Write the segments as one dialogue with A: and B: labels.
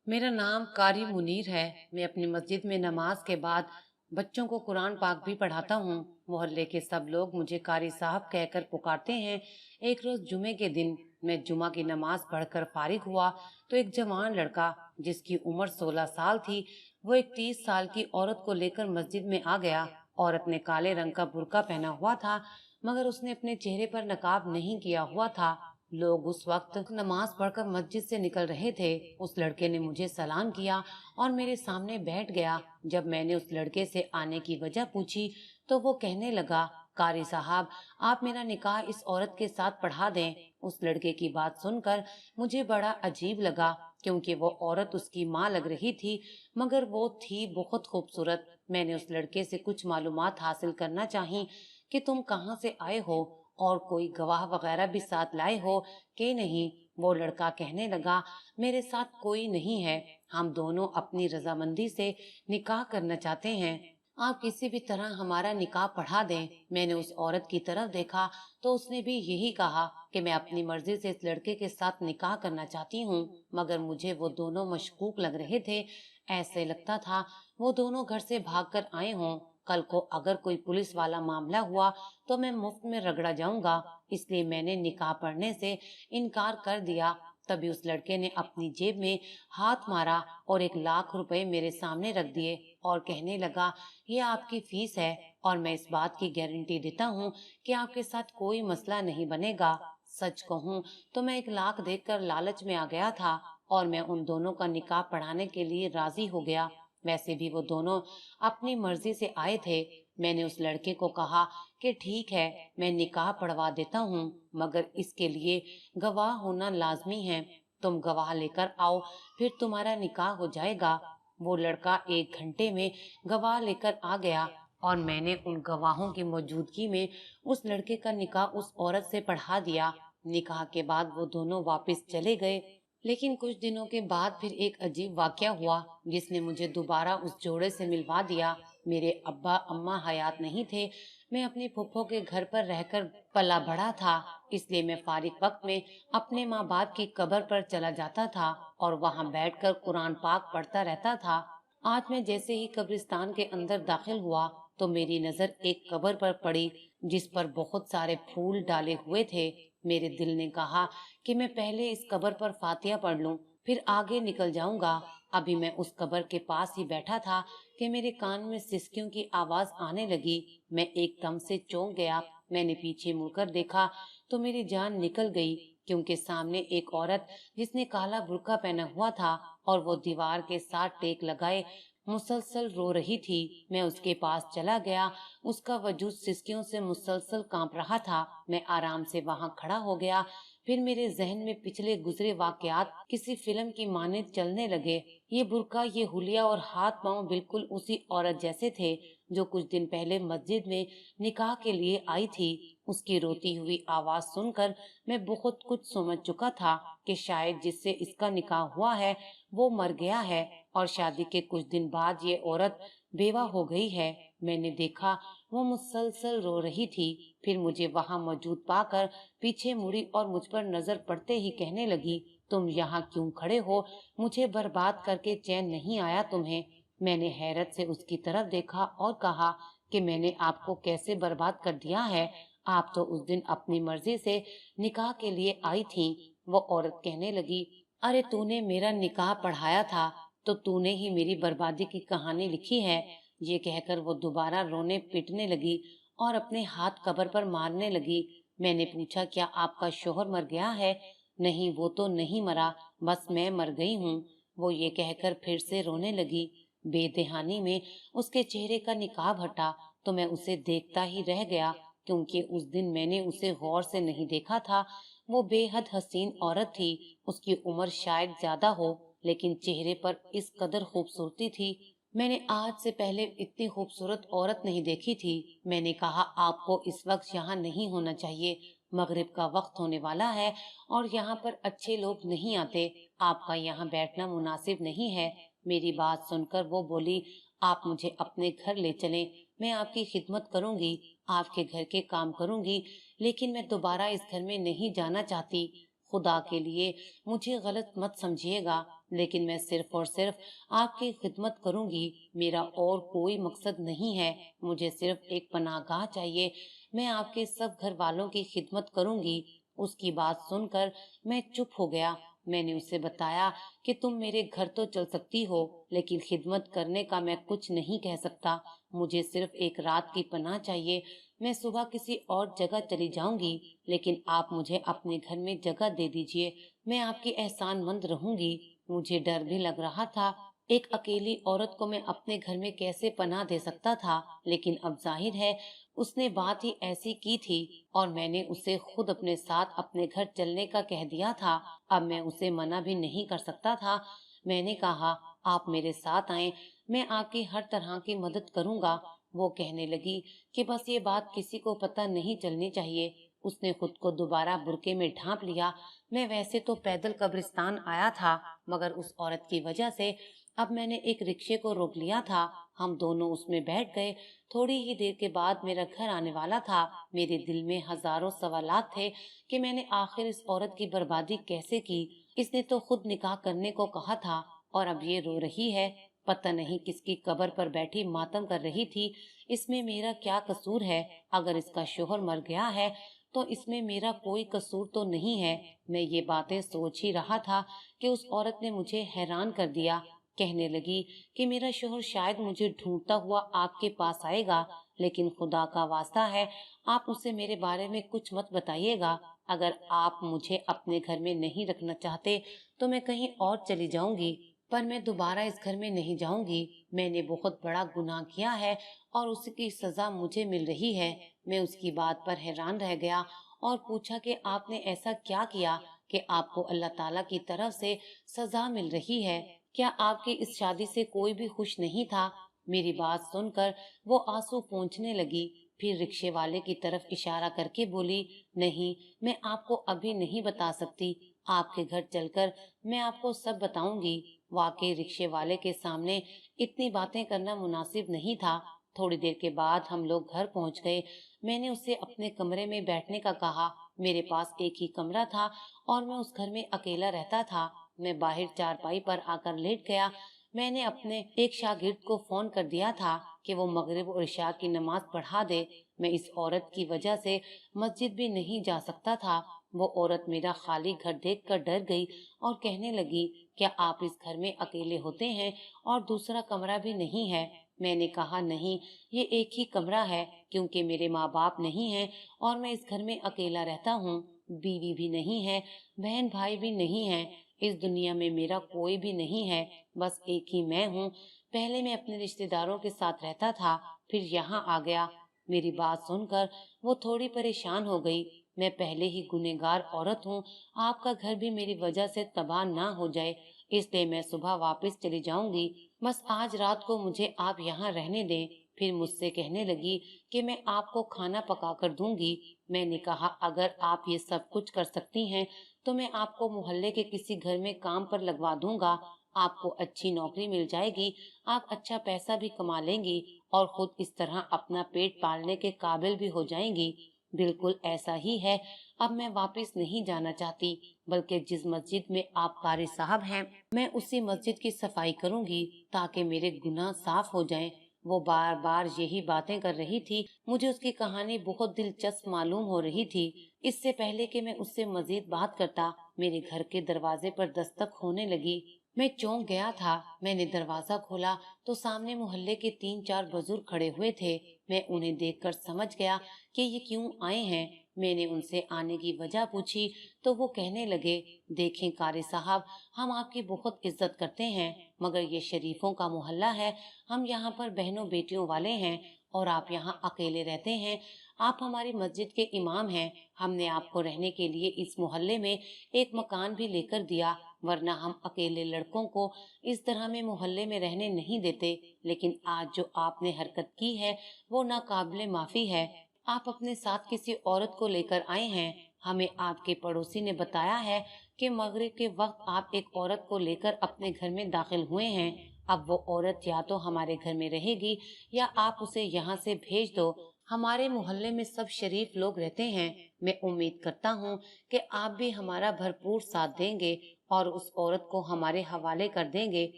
A: मेरा नाम कारी मुनीर है। मैं अपनी मस्जिद में नमाज के बाद बच्चों को कुरान पाक भी पढ़ाता हूँ। मोहल्ले के सब लोग मुझे कारी साहब कहकर पुकारते हैं। एक रोज जुमे के दिन मैं जुमा की नमाज पढ़कर फारिग हुआ तो एक जवान लड़का जिसकी उम्र 16 साल थी, वो एक 30 साल की औरत को लेकर मस्जिद में आ गया। औरत ने काले रंग का बुर्का पहना हुआ था, मगर उसने अपने चेहरे पर नकाब नहीं किया हुआ था। लोग उस वक्त नमाज पढ़कर मस्जिद से निकल रहे थे। उस लड़के ने मुझे सलाम किया और मेरे सामने बैठ गया। जब मैंने उस लड़के से आने की वजह पूछी तो वो कहने लगा, कारी साहब, आप मेरा निकाह इस औरत के साथ पढ़ा दें। उस लड़के की बात सुनकर मुझे बड़ा अजीब लगा, क्योंकि वो औरत उसकी माँ लग रही थी, मगर वो थी बहुत खूबसूरत। मैंने उस लड़के से कुछ मालूमात हासिल करना चाही कि तुम कहाँ से आए हो और कोई गवाह वगैरह भी साथ लाए हो कि नहीं। वो लड़का कहने लगा, मेरे साथ कोई नहीं है, हम दोनों अपनी रजामंदी से निकाह करना चाहते हैं। आप किसी भी तरह हमारा निकाह पढ़ा दें। मैंने उस औरत की तरफ देखा तो उसने भी यही कहा कि मैं अपनी मर्जी से इस लड़के के साथ निकाह करना चाहती हूँ, मगर मुझे वो दोनों मशकूक लग रहे थे। ऐसे लगता था वो दोनों घर से भागकर आए हों। कल को अगर कोई पुलिस वाला मामला हुआ तो मैं मुफ्त में रगड़ा जाऊंगा, इसलिए मैंने निकाह पढ़ने से इनकार कर दिया। तभी उस लड़के ने अपनी जेब में हाथ मारा और 1 लाख रुपए मेरे सामने रख दिए और कहने लगा, ये आपकी फीस है और मैं इस बात की गारंटी देता हूँ कि आपके साथ कोई मसला नहीं बनेगा। सच कहूँ तो मैं 1 लाख देखकर लालच में आ गया था और मैं उन दोनों का निकाह पढ़ाने के लिए राजी हो गया। वैसे भी वो दोनों अपनी मर्जी से आए थे। मैंने उस लड़के को कहा कि ठीक है, मैं निकाह पढ़वा देता हूँ, मगर इसके लिए गवाह होना लाजमी है। तुम गवाह लेकर आओ, फिर तुम्हारा निकाह हो जाएगा। वो लड़का 1 घंटे में गवाह लेकर आ गया और मैंने उन गवाहों की मौजूदगी में उस लड़के का निकाह उस औरत से पढ़ा दिया। निकाह के बाद वो दोनों वापस चले गए, लेकिन कुछ दिनों के बाद फिर एक अजीब वाकया हुआ जिसने मुझे दोबारा उस जोड़े से मिलवा दिया। मेरे अब्बा अम्मा हयात नहीं थे। मैं अपनी फुफ्फो के घर पर रहकर पला बड़ा था, इसलिए मैं फारिग वक्त में अपने माँ बाप की कब्र पर चला जाता था और वहाँ बैठकर कुरान पाक पढ़ता रहता था। आज मैं जैसे ही कब्रिस्तान के अंदर दाखिल हुआ तो मेरी नजर एक कब्र पर पड़ी जिस पर बहुत सारे फूल डाले हुए थे। मेरे दिल ने कहा कि मैं पहले इस कब्र पर फातिहा पढ़ लूं, फिर आगे निकल जाऊंगा। अभी मैं उस कब्र के पास ही बैठा था कि मेरे कान में सिसकियों की आवाज आने लगी। मैं एकदम से चौंक गया। मैंने पीछे मुड़कर देखा तो मेरी जान निकल गई, क्योंकि सामने एक औरत जिसने काला बुर्का पहना हुआ था और वो दीवार के साथ टेक लगाए मुसलसल रो रही थी। मैं उसके पास चला गया। उसका वजूद सिसकियों से मुसलसल कांप रहा था। मैं आराम से वहां खड़ा हो गया। फिर मेरे जहन में पिछले गुजरे वाकयात किसी फिल्म की मानिंद चलने लगे। ये बुर्का, ये हुलिया और हाथ पांव बिल्कुल उसी औरत जैसे थे जो कुछ दिन पहले मस्जिद में निकाह के लिए आई थी। उसकी रोती हुई आवाज सुनकर मैं बहुत कुछ समझ चुका था कि शायद जिससे इसका निकाह हुआ है वो मर गया है और शादी के कुछ दिन बाद ये औरत बेवा हो गई है। मैंने देखा वो मुसलसल रो रही थी। फिर मुझे वहां मौजूद पाकर पीछे मुड़ी और मुझ पर नजर पड़ते ही कहने लगी, तुम यहाँ क्यों खड़े हो? मुझे बर्बाद करके चैन नहीं आया तुम्हें? मैंने हैरत से उसकी तरफ देखा और कहा कि मैंने आपको कैसे बर्बाद कर दिया है? आप तो उस दिन अपनी मर्जी से निकाह के लिए आई थी। वो औरत कहने लगी, अरे तूने मेरा निकाह पढ़ाया था तो तूने ही मेरी बर्बादी की कहानी लिखी है। ये कहकर वो दोबारा रोने पीटने लगी और अपने हाथ कब्र पर मारने लगी। मैंने पूछा, क्या आपका शोहर मर गया है? नहीं, वो तो नहीं मरा, बस मैं मर गई हूँ। वो ये कहकर फिर से रोने लगी। बेदहानी में उसके चेहरे का निकाब हटा तो मैं उसे देखता ही रह गया, क्योंकि उस दिन मैंने उसे गौर से नहीं देखा था। वो बेहद हसीन औरत थी। उसकी उम्र शायद ज्यादा हो, लेकिन चेहरे पर इस कदर खूबसूरती थी, मैंने आज से पहले इतनी खूबसूरत औरत नहीं देखी थी। मैंने कहा, आपको इस वक्त यहाँ नहीं होना चाहिए, मगरिब का वक्त होने वाला है और यहाँ पर अच्छे लोग नहीं आते, आपका यहाँ बैठना मुनासिब नहीं है। मेरी बात सुनकर वो बोली, आप मुझे अपने घर ले चलें, मैं आपकी खिदमत करूंगी, आपके घर के काम करूंगी, लेकिन मैं दोबारा इस घर में नहीं जाना चाहती। खुदा के लिए मुझे गलत मत समझिएगा, लेकिन मैं सिर्फ और सिर्फ आपकी खिदमत करूंगी। मेरा और कोई मकसद नहीं है। मुझे सिर्फ एक पनाहगाह चाहिए। मैं आपके सब घर वालों की खिदमत करूंगी। उसकी बात सुनकर मैं चुप हो गया। मैंने उसे बताया कि तुम मेरे घर तो चल सकती हो, लेकिन खिदमत करने का मैं कुछ नहीं कह सकता। मुझे सिर्फ एक रात की पनाह चाहिए। मैं सुबह किसी और जगह चली जाऊंगी, लेकिन आप मुझे अपने घर में जगह दे दीजिए। मैं आपकी एहसानमंद रहूंगी। मुझे डर भी लग रहा था। एक अकेली औरत को मैं अपने घर में कैसे पनाह दे सकता था, लेकिन अब जाहिर है उसने बात ही ऐसी की थी और मैंने उसे खुद अपने साथ अपने घर चलने का कह दिया था। अब मैं उसे मना भी नहीं कर सकता था। मैंने कहा, आप मेरे साथ आएं, मैं आपकी हर तरह की मदद करूंगा। वो कहने लगी कि बस ये बात किसी को पता नहीं चलनी चाहिए। उसने खुद को दोबारा बुर्के में ढांप लिया। मैं वैसे तो पैदल कब्रिस्तान आया था, मगर उस औरत की वजह से अब मैंने एक रिक्शे को रोक लिया था। हम दोनों उसमें बैठ गए। थोड़ी ही देर के बाद मेरा घर आने वाला था। मेरे दिल में हजारों सवालात थे कि मैंने आखिर इस औरत की बर्बादी कैसे की। इसने तो खुद निकाह करने को कहा था और अब ये रो रही है। पता नहीं किसकी कब्र पर बैठी मातम कर रही थी। इसमें मेरा क्या कसूर है? अगर इसका शोहर मर गया है तो इसमें मेरा कोई कसूर तो नहीं है। मैं ये बातें सोच ही रहा था कि उस औरत ने मुझे हैरान कर दिया। कहने लगी कि मेरा शोहर शायद मुझे ढूंढता हुआ आपके पास आएगा, लेकिन खुदा का वास्ता है आप उसे मेरे बारे में कुछ मत बताइएगा। अगर आप मुझे अपने घर में नहीं रखना चाहते तो मैं कहीं और चली जाऊंगी, पर मैं दोबारा इस घर में नहीं जाऊंगी। मैंने बहुत बड़ा गुनाह किया है और उसकी सजा मुझे मिल रही है। मैं उसकी बात पर हैरान रह गया और पूछा कि आपने ऐसा क्या किया कि आपको अल्लाह ताला की तरफ से सजा मिल रही है? क्या आपकी इस शादी से कोई भी खुश नहीं था? मेरी बात सुनकर वो आंसू पोंछने लगी। फिर रिक्शे वाले की तरफ इशारा करके बोली, नहीं, मैं आपको अभी नहीं बता सकती। आपके घर चलकर मैं आपको सब बताऊंगी। वाकई रिक्शे वाले के सामने इतनी बातें करना मुनासिब नहीं था। थोड़ी देर के बाद हम लोग घर पहुंच गए। मैंने उससे अपने कमरे में बैठने का कहा। मेरे पास एक ही कमरा था और मैं उस घर में अकेला रहता था। मैं बाहर चारपाई पर आकर लेट गया। मैंने अपने एक शागिर्द को फोन कर दिया था कि वो मगरिब और इशा की नमाज पढ़ा दे। मैं इस औरत की वजह से मस्जिद भी नहीं जा सकता था। वो औरत मेरा खाली घर देखकर डर गई और कहने लगी, क्या आप इस घर में अकेले होते हैं और दूसरा कमरा भी नहीं है? मैंने कहा, नहीं, ये एक ही कमरा है, क्योंकि मेरे माँ बाप नहीं हैं और मैं इस घर में अकेला रहता हूँ। बीवी भी नहीं है, बहन भाई भी नहीं है। इस दुनिया में मेरा कोई भी नहीं है, बस एक ही मैं हूँ। पहले मैं अपने रिश्तेदारों के साथ रहता था, फिर यहाँ आ गया। मेरी बात सुनकर वो थोड़ी परेशान हो गई। मैं पहले ही गुनहगार औरत हूँ। आपका घर भी मेरी वजह से तबाह ना हो जाए, इसलिए मैं सुबह वापस चली जाऊंगी। बस आज रात को मुझे आप यहाँ रहने दें। फिर मुझसे कहने लगी कि मैं आपको खाना पका कर दूंगी। मैंने कहा, अगर आप ये सब कुछ कर सकती हैं तो मैं आपको मोहल्ले के किसी घर में काम पर लगवा दूंगा। आपको अच्छी नौकरी मिल जाएगी, आप अच्छा पैसा भी कमा लेंगी और खुद इस तरह अपना पेट पालने के काबिल भी हो जाएंगी। बिल्कुल ऐसा ही है। अब मैं वापस नहीं जाना चाहती, बल्कि जिस मस्जिद में आप कारी साहब हैं, मैं उसी मस्जिद की सफाई करूंगी ताकि मेरे गुनाह साफ हो जाएं। वो बार बार यही बातें कर रही थी। मुझे उसकी कहानी बहुत दिलचस्प मालूम हो रही थी। इससे पहले कि मैं उससे मजीद बात करता, मेरे घर के दरवाजे पर दस्तक होने लगी। मैं चौंक गया था। मैंने दरवाजा खोला तो सामने मोहल्ले के 3-4 बुजुर्ग खड़े हुए थे। मैं उन्हें देखकर समझ गया कि ये क्यों आए हैं। मैंने उनसे आने की वजह पूछी तो वो कहने लगे, देखें कारी साहब, हम आपकी बहुत इज्जत करते हैं, मगर ये शरीफों का मोहल्ला है। हम यहाँ पर बहनों बेटियों वाले हैं और आप यहाँ अकेले रहते हैं। आप हमारी मस्जिद के इमाम हैं। हमने आपको रहने के लिए इस मोहल्ले में एक मकान भी लेकर दिया, वरना हम अकेले लड़कों को इस तरह में मोहल्ले में रहने नहीं देते। लेकिन आज जो आपने हरकत की है वो नाकाबिले माफी है। आप अपने साथ किसी औरत को लेकर आए हैं। हमें आपके पड़ोसी ने बताया है कि मगरिब के वक्त आप एक औरत को लेकर अपने घर में दाखिल हुए हैं। अब वो औरत या तो हमारे घर में रहेगी या आप उसे यहाँ से भेज दो। हमारे मोहल्ले में सब शरीफ लोग रहते हैं। मैं उम्मीद करता हूँ कि आप भी हमारा भरपूर साथ देंगे और उस औरत को हमारे हवाले कर देंगे।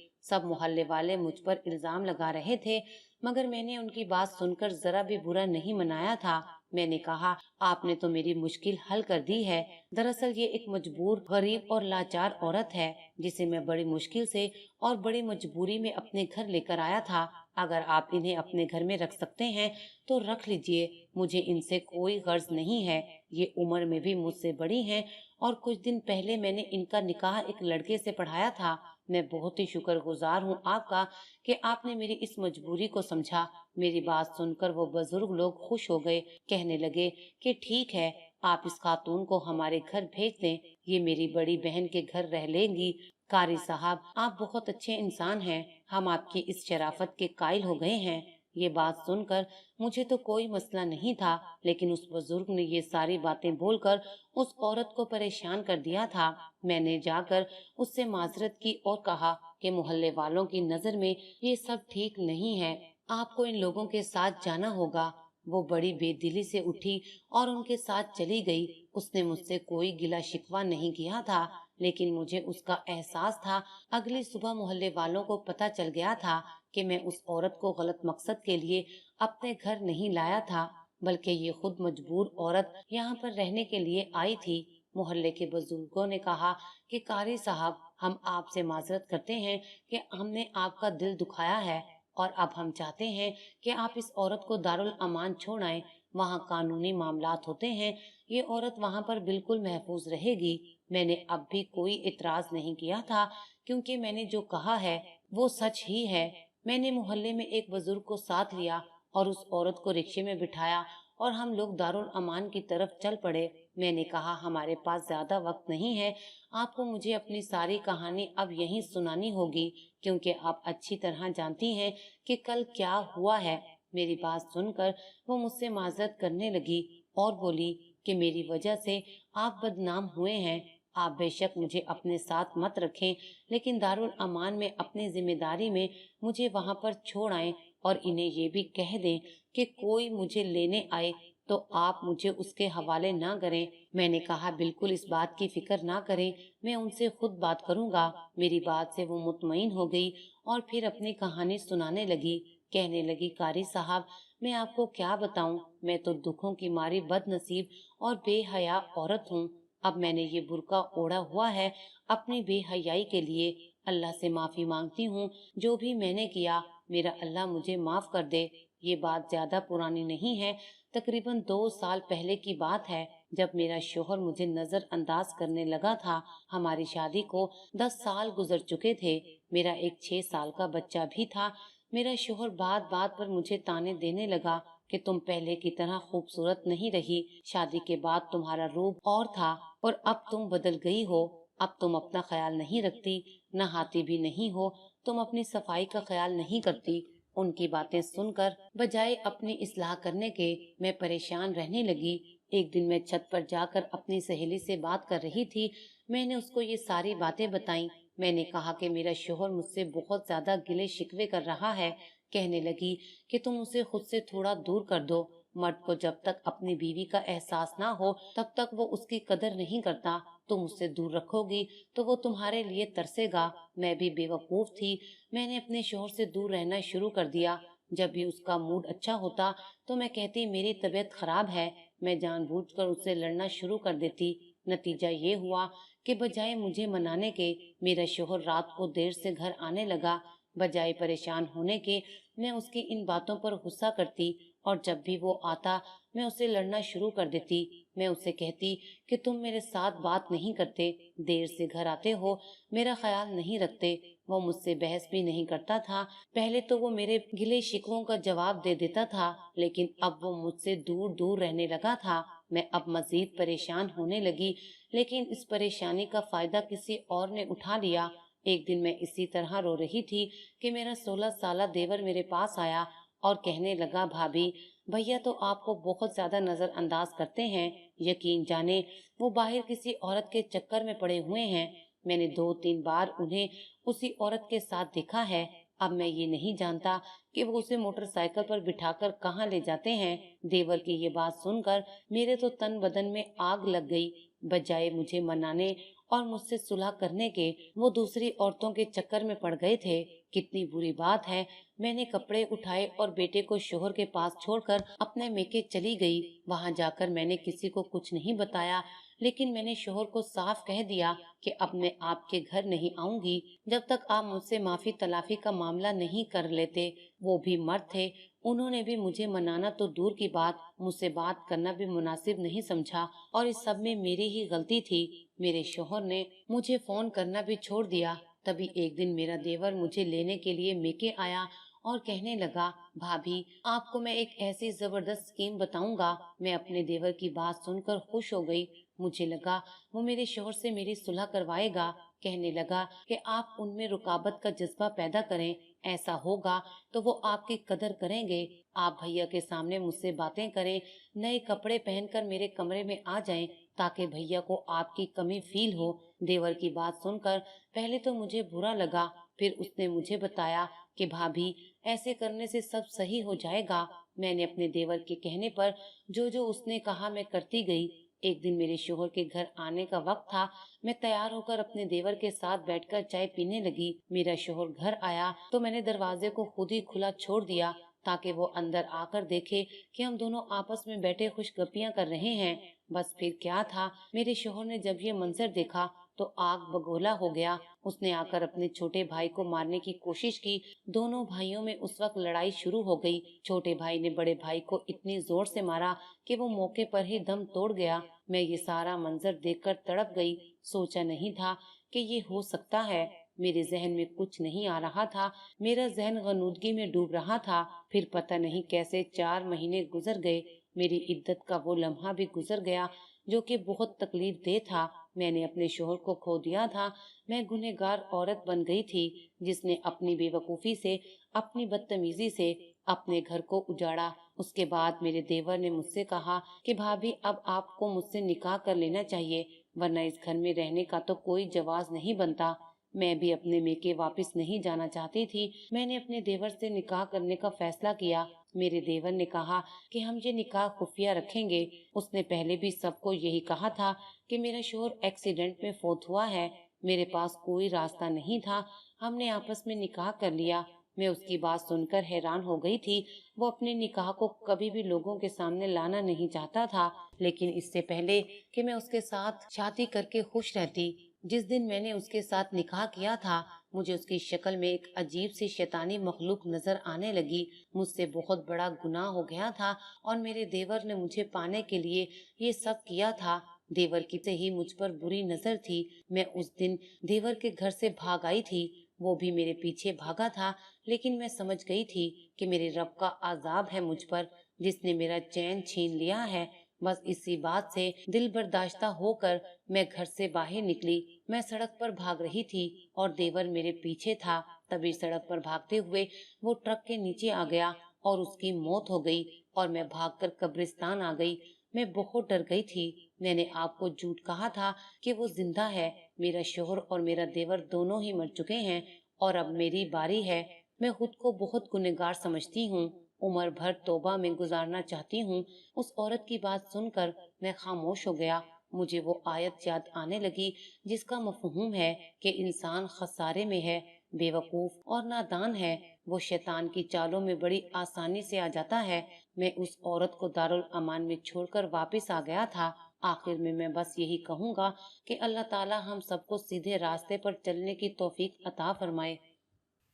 A: सब मोहल्ले वाले मुझ पर इल्जाम लगा रहे थे, मगर मैंने उनकी बात सुनकर जरा भी बुरा नहीं मनाया था। मैंने कहा, आपने तो मेरी मुश्किल हल कर दी है। दरअसल ये एक मजबूर, गरीब और लाचार औरत है, जिसे मैं बड़ी मुश्किल से और बड़ी मजबूरी में अपने घर लेकर आया था। अगर आप इन्हें अपने घर में रख सकते हैं तो रख लीजिए, मुझे इनसे कोई गर्ज नहीं है। ये उम्र में भी मुझसे बड़ी हैं और कुछ दिन पहले मैंने इनका निकाह एक लड़के से पढ़ाया था। मैं बहुत ही शुक्रगुजार हूँ आपका कि आपने मेरी इस मजबूरी को समझा। मेरी बात सुनकर वो बुजुर्ग लोग खुश हो गए। कहने लगे कि ठीक है, आप इस खातून को हमारे घर भेज दें, ये मेरी बड़ी बहन के घर रह लेंगी। कारी साहब, आप बहुत अच्छे इंसान हैं, हम आपकी इस शराफत के कायल हो गए हैं। ये बात सुनकर मुझे तो कोई मसला नहीं था, लेकिन उस बुजुर्ग ने ये सारी बातें बोलकर उस औरत को परेशान कर दिया था। मैंने जाकर उससे माजरत की और कहा कि मोहल्ले वालों की नजर में ये सब ठीक नहीं है, आपको इन लोगों के साथ जाना होगा। वो बड़ी बेदिली से उठी और उनके साथ चली गई। उसने मुझसे कोई गिला शिकवा नहीं किया था, लेकिन मुझे उसका एहसास था। अगली सुबह मोहल्ले वालों को पता चल गया था कि मैं उस औरत को गलत मकसद के लिए अपने घर नहीं लाया था, बल्कि ये खुद मजबूर औरत यहाँ पर रहने के लिए आई थी। मोहल्ले के बुजुर्गों ने कहा कि कारी साहब, हम आपसे माजरत करते हैं कि हमने आपका दिल दुखाया है, और अब हम चाहते हैं कि आप इस औरत को दारुल अमान छोड़ आए। वहाँ कानूनी मामलात होते हैं, ये औरत वहाँ पर बिल्कुल महफूज रहेगी। मैंने अब भी कोई इतराज नहीं किया था, क्योंकि मैंने जो कहा है वो सच ही है। मैंने मोहल्ले में एक बुजुर्ग को साथ लिया और उस औरत को रिक्शे में बिठाया और हम लोग दारुल अमान की तरफ चल पड़े। मैंने कहा, हमारे पास ज्यादा वक्त नहीं है, आपको मुझे अपनी सारी कहानी अब यहीं सुनानी होगी, क्योंकि आप अच्छी तरह जानती हैं कि कल क्या हुआ है। मेरी बात सुनकर वो मुझसे माजरत करने लगी और बोली कि मेरी वजह से आप बदनाम हुए हैं। आप बेशक मुझे अपने साथ मत रखें, लेकिन दारुल अमान में अपनी जिम्मेदारी में मुझे वहां पर छोड़ आए, और इन्हें ये भी कह दें कि कोई मुझे लेने आए तो आप मुझे उसके हवाले ना करें। मैंने कहा, बिल्कुल इस बात की फिक्र ना करें, मैं उनसे खुद बात करूंगा। मेरी बात से वो मुतमईन हो गई और फिर अपनी कहानी सुनाने लगी। कहने लगी, कारी साहब, मैं आपको क्या बताऊं, मैं तो दुखों की मारी बदनसीब और बेहया औरत हूँ। अब मैंने ये बुर्का ओढ़ा हुआ है अपनी बेहयाई के लिए। अल्लाह से माफी मांगती हूँ, जो भी मैंने किया मेरा अल्लाह मुझे माफ कर दे। ये बात ज्यादा पुरानी नहीं है, तकरीबन 2 साल पहले की बात है, जब मेरा शोहर मुझे नजरअंदाज करने लगा था। हमारी शादी को 10 साल गुजर चुके थे। मेरा एक 6 साल का बच्चा भी था। मेरा शोहर बात बात पर मुझे ताने देने लगा कि तुम पहले की तरह खूबसूरत नहीं रही, शादी के बाद तुम्हारा रूप और था और अब तुम बदल गई हो। अब तुम अपना ख्याल नहीं रखती, नहाती भी नहीं हो, तुम अपनी सफाई का ख्याल नहीं करती। उनकी बातें सुनकर बजाय अपनी इस्लाह करने के मैं परेशान रहने लगी। एक दिन मैं छत पर जाकर अपनी सहेली से बात कर रही थी। मैंने उसको ये सारी बातें बताई। मैंने कहा कि मेरा शोहर मुझसे बहुत ज्यादा गिले शिकवे कर रहा है। कहने लगी कि तुम उसे खुद से थोड़ा दूर कर दो। मर्द को जब तक अपनी बीवी का एहसास ना हो तब तक वो उसकी कदर नहीं करता। तुम उससे दूर रखोगी तो वो तुम्हारे लिए तरसेगा। मैं भी बेवकूफ थी, मैंने अपने शोहर से दूर रहना शुरू कर दिया। जब भी उसका मूड अच्छा होता तो मैं कहती मेरी तबीयत खराब है। मैं जानबूझकर उससे लड़ना शुरू कर देती। नतीजा ये हुआ कि बजाय मुझे मनाने के मेरा शोहर रात को देर से घर आने लगा। बजाय परेशान होने के मैं उसकी इन बातों पर गुस्सा करती, और जब भी वो आता मैं उसे लड़ना शुरू कर देती। मैं उसे कहती कि तुम मेरे साथ बात नहीं करते, देर से घर आते हो, मेरा ख्याल नहीं रखते। वो मुझसे बहस भी नहीं करता था। पहले तो वो मेरे गिले शिकवों का जवाब दे देता था, लेकिन अब वो मुझसे दूर दूर रहने लगा था। मैं अब मजीद परेशान होने लगी, लेकिन इस परेशानी का फायदा किसी और ने उठा लिया। एक दिन मैं इसी तरह रो रही थी कि मेरा 16 साला देवर मेरे पास आया और कहने लगा, भाभी, भैया तो आपको बहुत ज्यादा नजरअंदाज करते हैं। यकीन जाने वो बाहर किसी औरत के चक्कर में पड़े हुए हैं। मैंने 2-3 बार उन्हें उसी औरत के साथ देखा है। अब मैं ये नहीं जानता कि वो उसे मोटरसाइकिल पर बिठाकर कहाँ ले जाते हैं। देवर की ये बात सुनकर मेरे तो तन बदन में आग लग गई। बजाय मुझे मनाने और मुझसे सुलह करने के, वो दूसरी औरतों के चक्कर में पड़ गए थे। कितनी बुरी बात है। मैंने कपड़े उठाए और बेटे को शोहर के पास छोड़कर अपने मेके चली गई। वहां जाकर मैंने किसी को कुछ नहीं बताया, लेकिन मैंने शोहर को साफ कह दिया कि अब मैं आपके घर नहीं आऊंगी जब तक आप मुझसे माफी तलाफी का मामला नहीं कर लेते। वो भी मर्द थे, उन्होंने भी मुझे मनाना तो दूर की बात, मुझसे बात करना भी मुनासिब नहीं समझा, और इस सब में मेरी ही गलती थी। मेरे शोहर ने मुझे फोन करना भी छोड़ दिया। तभी एक दिन मेरा देवर मुझे लेने के लिए मेके आया और कहने लगा, भाभी आपको मैं एक ऐसी जबरदस्त स्कीम बताऊंगा। मैं अपने देवर की बात सुनकर खुश हो गई। मुझे लगा वो मेरे शोहर से मेरी सुलह करवाएगा। कहने लगा कि आप उनमें रुकावट का जज्बा पैदा करें, ऐसा होगा तो वो आपकी कदर करेंगे। आप भैया के सामने मुझसे बातें करें, नए कपड़े पहनकर मेरे कमरे में आ जाएं ताकि भैया को आपकी कमी फील हो। देवर की बात सुनकर पहले तो मुझे बुरा लगा, फिर उसने मुझे बताया कि भाभी ऐसे करने से सब सही हो जाएगा। मैंने अपने देवर के कहने पर जो जो उसने कहा मैं करती गई। एक दिन मेरे शोहर के घर आने का वक्त था। मैं तैयार होकर अपने देवर के साथ बैठकर चाय पीने लगी। मेरा शोहर घर आया तो मैंने दरवाजे को खुद ही खुला छोड़ दिया ताकि वो अंदर आकर देखे कि हम दोनों आपस में बैठे खुशगपियां कर रहे हैं। बस फिर क्या था, मेरे शोहर ने जब ये मंजर देखा तो आग बगोला हो गया। उसने आकर अपने छोटे भाई को मारने की कोशिश की। दोनों भाइयों में उस वक्त लड़ाई शुरू हो गई। छोटे भाई ने बड़े भाई को इतनी जोर से मारा कि वो मौके पर ही दम तोड़ गया। मैं ये सारा मंजर देखकर तड़प गई। सोचा नहीं था कि ये हो सकता है। मेरे जहन में कुछ नहीं आ रहा था। मेरा जहन गनूदगी में डूब रहा था। फिर पता नहीं कैसे 4 महीने गुजर गए। मेरी इद्दत का वो लम्हा भी गुजर गया जो कि बहुत तकलीफ दे था। मैंने अपने शोहर को खो दिया था। मैं गुनहगार औरत बन गई थी जिसने अपनी बेवकूफी से, अपनी बदतमीजी से अपने घर को उजाड़ा। उसके बाद मेरे देवर ने मुझसे कहा कि भाभी अब आपको मुझसे निकाह कर लेना चाहिए, वरना इस घर में रहने का तो कोई जवाज नहीं बनता। मैं भी अपने मेके वापस नहीं जाना चाहती थी। मैंने अपने देवर से निकाह करने का फैसला किया। मेरे देवर ने कहा कि हम ये निकाह खुफिया रखेंगे। उसने पहले भी सबको यही कहा था कि मेरा शोहर एक्सीडेंट में फौत हुआ है। मेरे पास कोई रास्ता नहीं था। हमने आपस में निकाह कर लिया। मैं उसकी बात सुनकर हैरान हो गई थी। वो अपने निकाह को कभी भी लोगों के सामने लाना नहीं चाहता था, लेकिन इससे पहले कि मैं उसके साथ शादी करके खुश रहती, जिस दिन मैंने उसके साथ निकाह किया था, मुझे उसकी शक्ल में एक अजीब सी शैतानी मखलूक नजर आने लगी। मुझसे बहुत बड़ा गुनाह हो गया था और मेरे देवर ने मुझे पाने के लिए ये सब किया था। देवर की से ही मुझ पर बुरी नजर थी। मैं उस दिन देवर के घर से भाग आई थी। वो भी मेरे पीछे भागा था, लेकिन मैं समझ गई थी कि मेरे रब का आजाब है मुझ पर, जिसने मेरा चैन छीन लिया है। बस इसी बात से दिल बर्दाश्ता होकर मैं घर से बाहर निकली। मैं सड़क पर भाग रही थी और देवर मेरे पीछे था। तभी सड़क पर भागते हुए वो ट्रक के नीचे आ गया और उसकी मौत हो गई और मैं भागकर कब्रिस्तान आ गई। मैं बहुत डर गई थी। मैंने आपको झूठ कहा था कि वो जिंदा है। मेरा शोहर और मेरा देवर दोनों ही मर चुके हैं और अब मेरी बारी है। मैं खुद को बहुत गुनहगार समझती हूँ। उम्र भर तौबा में गुजारना चाहती हूँ। उस औरत की बात सुनकर मैं खामोश हो गया। मुझे वो आयत याद आने लगी जिसका मफहूम है कि इंसान खसारे में है, बेवकूफ और नादान है। वो शैतान की चालों में बड़ी आसानी से आ जाता है। मैं उस औरत को दारुल अमान में छोड़कर वापस आ गया था। आखिर में मैं बस यही कहूँगा कि अल्लाह ताला हम सबको सीधे रास्ते पर चलने की तौफीक अता फरमाए।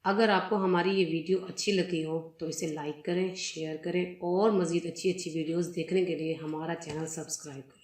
B: अगर आपको हमारी ये वीडियो अच्छी लगी हो तो इसे लाइक करें, शेयर करें और मज़ीद अच्छी अच्छी वीडियोस देखने के लिए हमारा चैनल सब्सक्राइब करें।